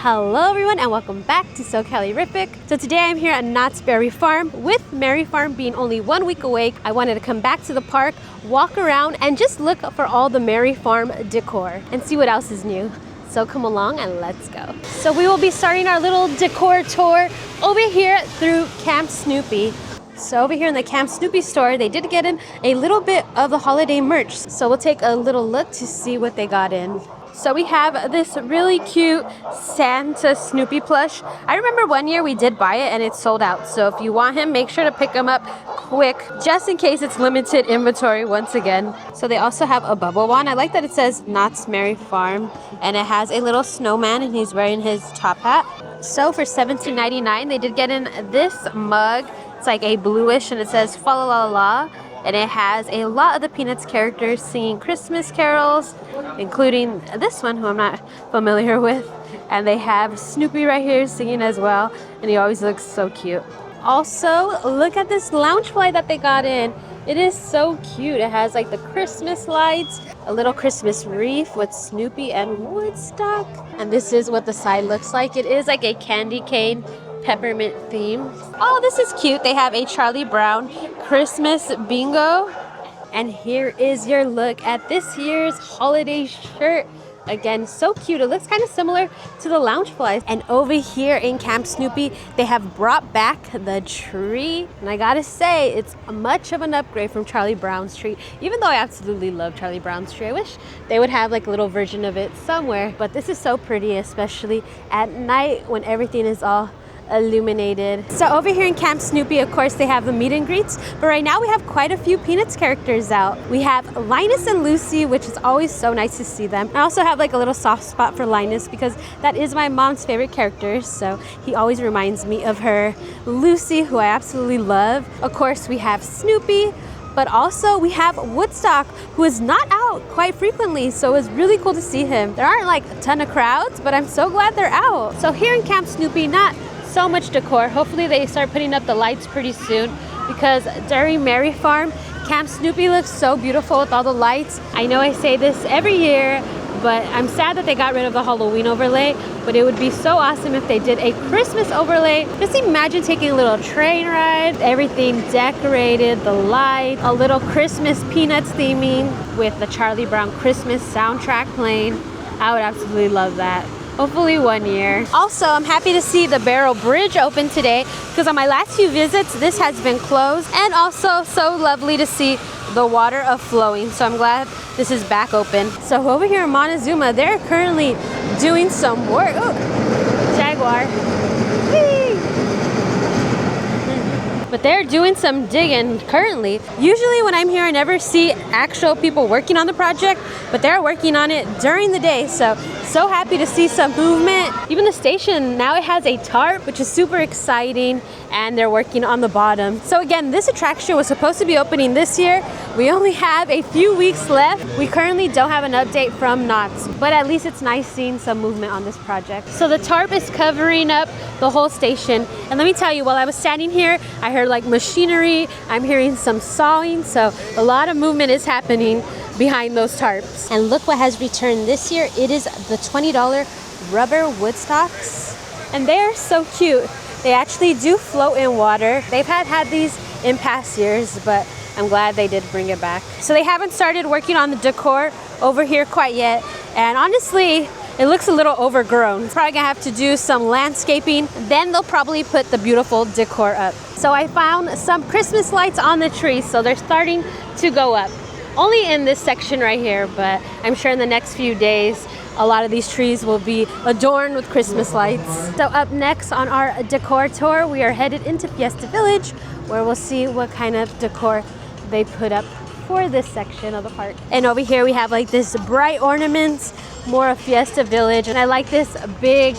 Hello everyone and welcome back to SoCalerific. So today I'm here at Knott's Berry Farm. With Berry Farm being only 1 week away, I wanted to come back to the park, walk around and just look for all the Berry Farm decor and see what else is new. So come along and let's go. So we will be starting our little decor tour over here through Camp Snoopy. So over here in the Camp Snoopy store, they did get in a little bit of the holiday merch. So we'll take a little look to see what they got in. So we have this really cute Santa Snoopy plush. I remember one year we did buy it and it sold out. So if you want him, make sure to pick him up quick, just in case it's limited inventory once again. So they also have a bubble wand. I like that it says Knott's Berry Farm and it has a little snowman and he's wearing his top hat. So for $17.99, they did get in this mug. It's like a bluish and it says fa la la la. And it has a lot of the Peanuts characters singing Christmas carols, including this one who I'm not familiar with. And they have Snoopy right here singing as well, and he always looks so cute. Also, look at this Loungefly that they got in. It is so cute. It has like the Christmas lights, a little Christmas wreath with Snoopy and Woodstock. And this is what the side looks like. It is like a candy cane peppermint theme. Oh, this is cute. They have a Charlie Brown Christmas bingo. And here is your look at this year's holiday shirt. Again, so cute. It looks kind of similar to the Loungeflies. And over here in Camp Snoopy, they have brought back the tree. And I gotta say, it's much of an upgrade from Charlie Brown's tree. Even though I absolutely love Charlie Brown's tree, I wish they would have like a little version of it somewhere. But this is so pretty, especially at night when everything is all illuminated. So over here in Camp Snoopy, of course, they have the meet and greets, but right now we have quite a few Peanuts characters out. We have Linus and Lucy, which is always so nice to see them. I also have like a little soft spot for Linus because that is my mom's favorite character, so he always reminds me of her. Lucy, who I absolutely love. Of course, we have Snoopy, but also we have Woodstock, who is not out quite frequently, so it's really cool to see him. There aren't like a ton of crowds, but I'm so glad they're out. So here in Camp Snoopy, not so much decor. Hopefully they start putting up the lights pretty soon because during Berry Farm, Camp Snoopy looks so beautiful with all the lights. I know I say this every year, but I'm sad that they got rid of the Halloween overlay, but it would be so awesome if they did a Christmas overlay. Just imagine taking a little train ride, everything decorated, the light, a little Christmas Peanuts theming with the Charlie Brown Christmas soundtrack playing. I would absolutely love that. Hopefully 1 year. Also, I'm happy to see the Barrel Bridge open today because on my last few visits, this has been closed. And also so lovely to see the water flowing. So I'm glad this is back open. So over here in Montezooma, they're currently doing some work. Oh, Jaguar. Whee! But they're doing some digging currently. Usually when I'm here, I never see actual people working on the project, but they're working on it during the day. So happy to see some movement. Even the station, now it has a tarp, which is super exciting, and they're working on the bottom. So again, this attraction was supposed to be opening this year. We only have a few weeks left. We currently don't have an update from Knott's, but at least it's nice seeing some movement on this project. So the tarp is covering up the whole station. And let me tell you, while I was standing here, I heard like machinery, I'm hearing some sawing, so a lot of movement is happening behind those tarps. And look what has returned this year. It is the $20 rubber Woodstocks. And they're so cute. They actually do float in water. They've had these in past years, but I'm glad they did bring it back. So they haven't started working on the decor over here quite yet. And honestly, it looks a little overgrown. Probably gonna have to do some landscaping. Then they'll probably put the beautiful decor up. So I found some Christmas lights on the tree, so they're starting to go up. Only in this section right here, but I'm sure in the next few days, a lot of these trees will be adorned with Christmas lights. So up next on our decor tour, we are headed into Fiesta Village, where we'll see what kind of decor they put up for this section of the park. And over here we have like this bright ornaments, more of Fiesta Village, and I like this big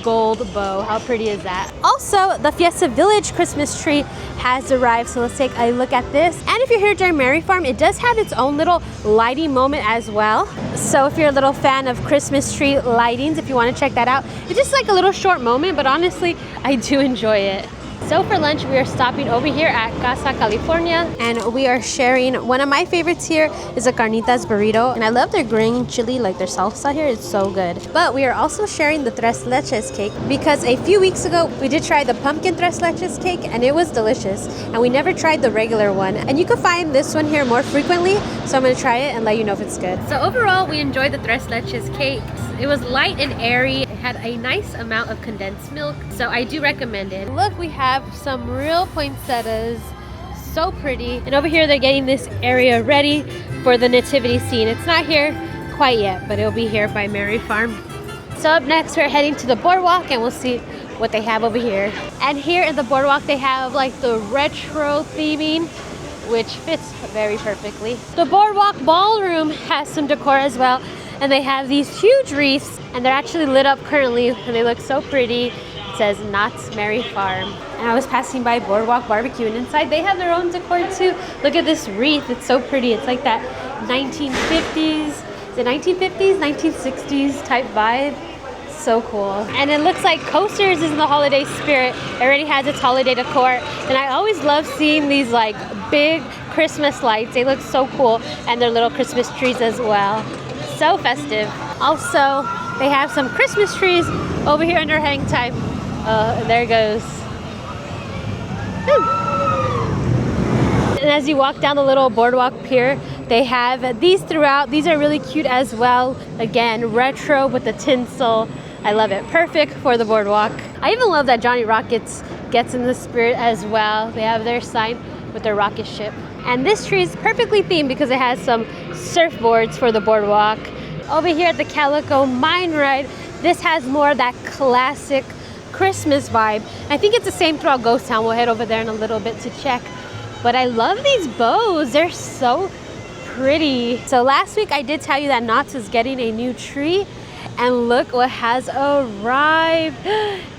gold bow. How pretty is that? Also, the Fiesta Village Christmas tree has arrived, so let's take a look at this. And if you're here during Berry Farm, it does have its own little lighting moment as well. So if you're a little fan of Christmas tree lightings, if you want to check that out, it's just like a little short moment, but honestly, I do enjoy it. So for lunch, we are stopping over here at Casa California, and we are sharing. One of my favorites here is a carnitas burrito, and I love their green chili, like their salsa here. It's so good. But we are also sharing the tres leches cake because a few weeks ago, we did try the pumpkin tres leches cake, and it was delicious. And we never tried the regular one. And you can find this one here more frequently, so I'm gonna try it and let you know if it's good. So overall, we enjoyed the tres leches cake. It was light and airy. It had a nice amount of condensed milk, so I do recommend it. Look, we have some real poinsettias, so pretty. And over here, they're getting this area ready for the nativity scene. It's not here quite yet, but it'll be here by Mary Farm. So up next, we're heading to the Boardwalk, and we'll see what they have over here. And here in the Boardwalk, they have like the retro theming, which fits very perfectly. The Boardwalk Ballroom has some decor as well, and they have these huge wreaths, and they're actually lit up currently, and they look so pretty. It says Knott's Mary Farm. And I was passing by Boardwalk Barbecue, and inside they have their own decor too. Look at this wreath, it's so pretty. It's like that 1950s, is it 1950s, 1960s type vibe. So cool. And it looks like Coasters is in the holiday spirit. It already has its holiday decor, and I always love seeing these like big Christmas lights. They look so cool, and their little Christmas trees as well. So festive. Also, they have some Christmas trees over here under hang time. There it goes. And as you walk down the little boardwalk pier, they have these throughout. These are really cute as well. Again, retro with the tinsel. I love it. Perfect for the boardwalk. I even love that Johnny Rockets gets in the spirit as well. They have their sign with their rocket ship. And this tree is perfectly themed because it has some surfboards for the boardwalk. Over here at the Calico Mine Ride, this has more of that classic Christmas vibe. I think it's the same throughout Ghost Town. We'll head over there in a little bit to check. But I love these bows. They're so pretty. So last week I did tell you that Knott's is getting a new tree, and look what has arrived.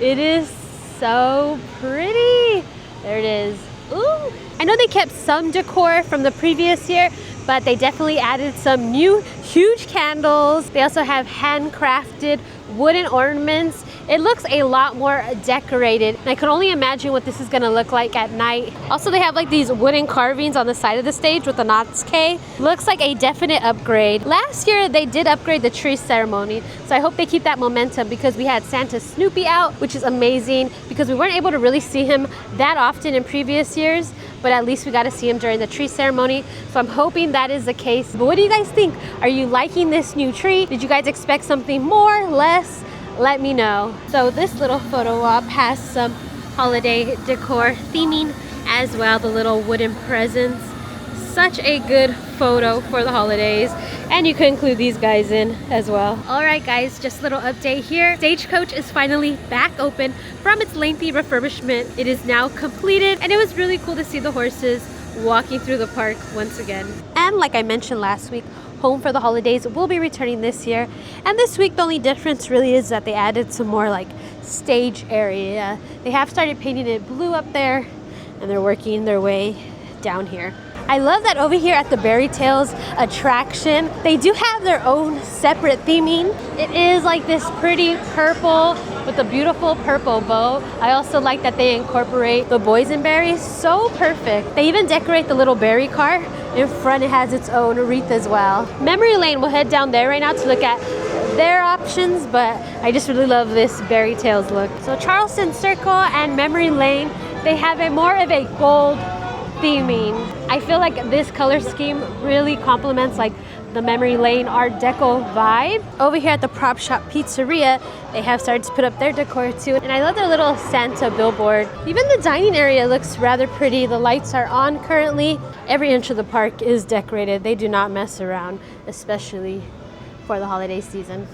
It is so pretty. There it is. Ooh. I know they kept some decor from the previous year, but they definitely added some new huge candles. They also have handcrafted wooden ornaments. It looks a lot more decorated, and I can only imagine what this is gonna look like at night. Also, they have like these wooden carvings on the side of the stage with the Knott's K. Looks like a definite upgrade. Last year, they did upgrade the tree ceremony, so I hope they keep that momentum because we had Santa Snoopy out, which is amazing because we weren't able to really see him that often in previous years, but at least we got to see him during the tree ceremony. So I'm hoping that is the case. But what do you guys think? Are you liking this new tree? Did you guys expect something more, less? Let me know. So this little photo op has some holiday decor theming as well, the little wooden presents. Such a good photo for the holidays, and you can include these guys in as well. All right guys, just a little update here. Stagecoach is finally back open from its lengthy refurbishment. It is now completed, and it was really cool to see the horses walking through the park once again. And like I mentioned last week, Home for the Holidays will be returning this year, and this week the only difference really is that they added some more like stage area. They have started painting it blue up there, and they're working their way down here. I love that over here at the Berry Tales attraction, they do have their own separate theming. It is like this pretty purple with a beautiful purple bow. I also like that they incorporate the boysenberries, so perfect. They even decorate the little berry car. In front, it has its own wreath as well. Memory Lane, we'll head down there right now to look at their options, but I just really love this Berry Tales look. So Charleston Circle and Memory Lane, they have a more of a gold theming. I feel like this color scheme really complements like the Memory Lane Art Deco vibe. Over here at the Prop Shop Pizzeria, they have started to put up their decor too, and I love their little Santa billboard. Even the dining area looks rather pretty. The lights are on currently. Every inch of the park is decorated. They do not mess around, especially for the holiday season.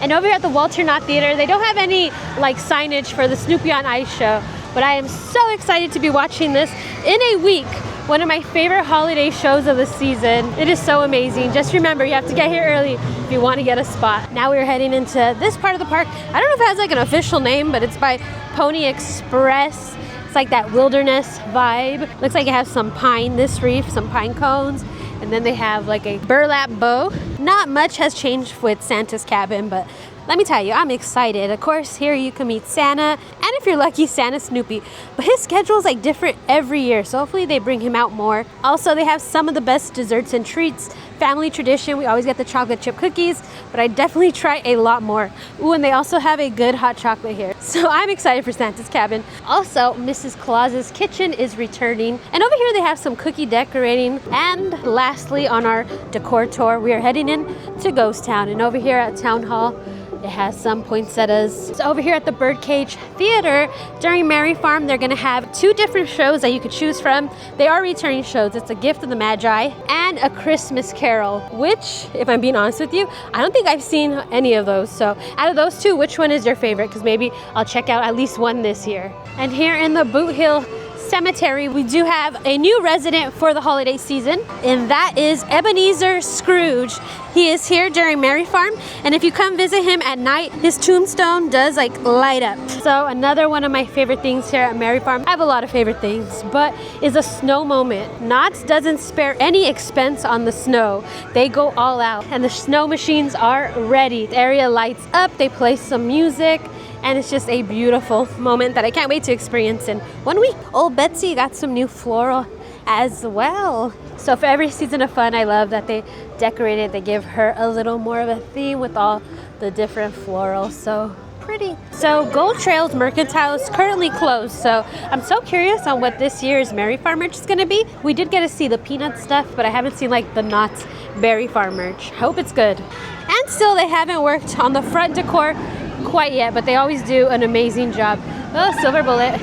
And over here at the Walter Knott Theater, they don't have any like signage for the Snoopy on Ice show, but I am so excited to be watching this in a week. One of my favorite holiday shows of the season. It is so amazing. Just remember, you have to get here early if you want to get a spot. Now we're heading into this part of the park. I don't know if it has like an official name, but it's by Pony Express. It's like that wilderness vibe. Looks like it has some pine, this reef, some pine cones. And then they have like a burlap bow. Not much has changed with Santa's cabin, but let me tell you, I'm excited. Of course, here you can meet Santa, and if you're lucky, Santa Snoopy. But his schedule is like different every year, so hopefully they bring him out more. Also, they have some of the best desserts and treats. Family tradition, we always get the chocolate chip cookies, but I definitely try a lot more. Ooh, and they also have a good hot chocolate here. So I'm excited for Santa's cabin. Also, Mrs. Claus's kitchen is returning. And over here they have some cookie decorating. And lastly, on our decor tour, we are heading in to Ghost Town. And over here at Town Hall, it has some poinsettias. So over here at the Birdcage Theater, during Merry Farm, they're gonna have 2 different shows that you could choose from. They are returning shows. It's A Gift of the Magi and A Christmas Carol, which, if I'm being honest with you, I don't think I've seen any of those. So out of those 2, which one is your favorite? Because maybe I'll check out at least one this year. And here in the Boot Hill Cemetery, we do have a new resident for the holiday season, and that is Ebenezer Scrooge. He is here during Merry Farm, and if you come visit him at night, his tombstone does like light up. So another one of my favorite things here at Merry Farm, I have a lot of favorite things, but is a snow moment. Knott's doesn't spare any expense on the snow. They go all out, and the snow machines are ready. The area lights up, they play some music, and it's just a beautiful moment that I can't wait to experience in 1 week. Old Betsy got some new floral as well. So for every season of fun, I love that they decorated. They give her a little more of a theme with all the different florals. So pretty. So Gold Trails Mercantile is currently closed. So I'm so curious on what this year's Merry Farm merch is going to be. We did get to see the peanut stuff, but I haven't seen like the Knott's Berry Farm merch. Hope it's good. And still they haven't worked on the front decor quite yet, but they always do an amazing job. Oh, silver bullet.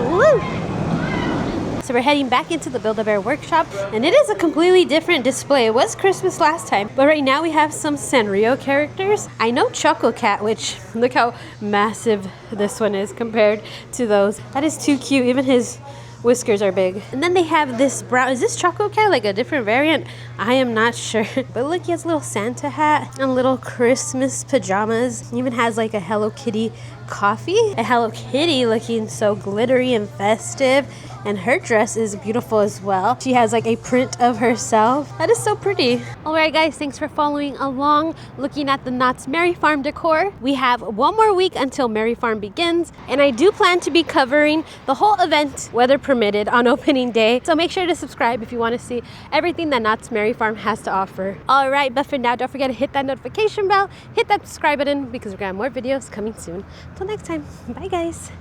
Woo! So we're heading back into the Build-A-Bear workshop, and it is a completely different display. It was Christmas last time, but right now we have some Sanrio characters. I know Choco Cat, which look how massive this one is compared to those. That is too cute. Even his whiskers are big. And then they have this brown, is this Choco Cat, like a different variant? I am not sure. But look, he has a little Santa hat and little Christmas pajamas. He even has like a Hello Kitty coffee. A Hello Kitty looking so glittery and festive. And her dress is beautiful as well. She has like a print of herself. That is so pretty. All right, guys, thanks for following along, looking at the Knott's Merry Farm decor. We have 1 more week until Merry Farm begins, and I do plan to be covering the whole event, weather permitted, on opening day. So make sure to subscribe if you want to see everything that Knott's Merry Farm has to offer. All right, but for now, don't forget to hit that notification bell, hit that subscribe button, because we're gonna have more videos coming soon. Till next time, bye guys.